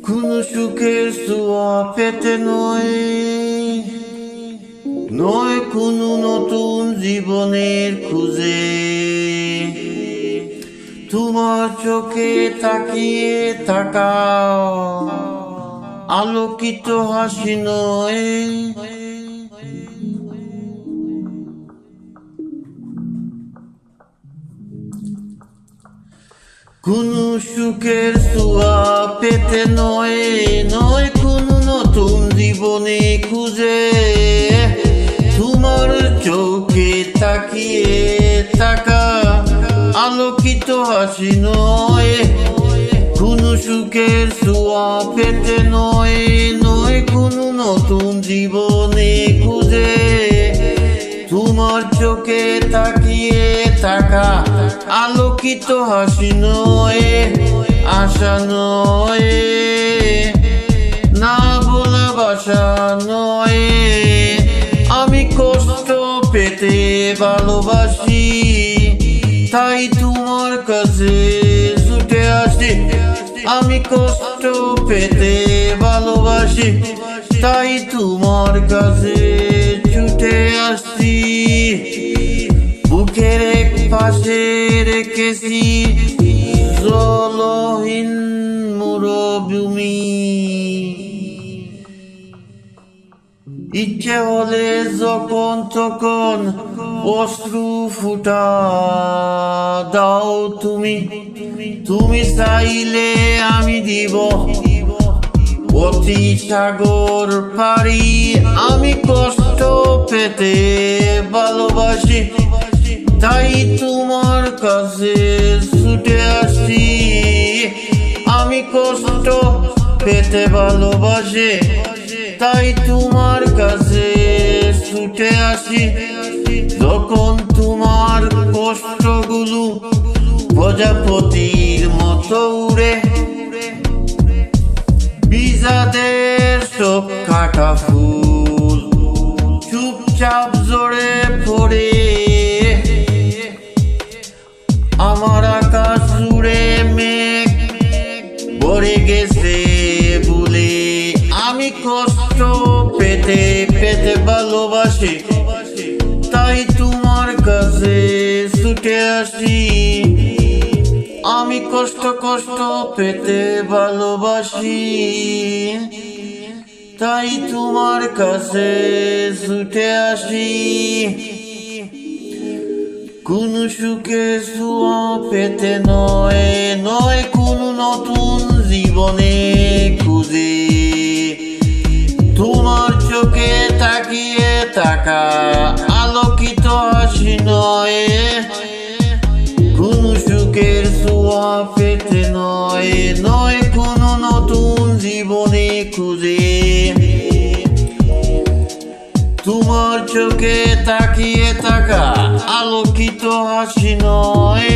কোনো সুখের ছোঁয়া পেতে নয়, নয় কোনো নতুন জীবনের খুঁজে। তোমার চোখে তাকিয়ে তাকাও, আলোকিত হাসি নয়। কোনো সুখের ছোঁয়া পেতে নয়, নয় কোনো নতুন জীবনে খুঁজে। তোমার চোখে তাকিয়ে থাকা আলোকিত হাসি নয়। কোনো সুখের ছোঁয়া পেতে নয়, নয় কোনো নতুন জীবনে খুঁজে। তোমার চোখে তাকিয়ে থাকা আলোকিত হাসি নয়, আশা নয়, না বলা ভাষা নয়। আমি কষ্ট পেতে ভালোবাসি, তাই তোমার কাছে ছুটে আসি। আমি কষ্ট পেতে ভালোবাসি, তাই তোমার কাছে ছুটে আসছি। বুকের এক পাশে রেখেছি জলহীন মরুভূমি। ইচ্ছে হলে যখন তখন অশ্রু ফুটা দাও তুমি। তুমি চাইলে আমি দিব অতি সাগর পারি। আমি কষ্ট পেতে ভালোবাসি, তাই তোমার কাছে ছুটে আসি। আমি কষ্ট পেতে ভালোবাসি, তাই তোমার কাছে ছুটে আসি। যখন তোমার কষ্টগুলো প্রজাপতির মতো উড়ে, বিজাদের চোখ কাটা ফুল চুপচাপ জড়ে পড়ে। আমার আকাশ জুড়ে মেঘ ভরে গেছে বলে আমি কষ্ট পেতে পেতে ভালোবাসি, তাই তোমার কাছে ছুটে আসি। আমি কষ্ট পেতে ভালোবাসি, তাই তোমার কাছে ছুটে আসি। কোনো সুখের ছোঁয়া পেতে নয়, নয় কোনো নতুন জীবনে খুঁজে। তোমার চোখে তাকিয়ে থাকা আলোকিত হাসি নয়। কোনো সুখের ছোঁয়া পেতে নয়, নয় কোনো নতুন জীবনে খুঁজে। তোমার চোখে তাকিয়ে থাকা আলোকিত হাসি নয়।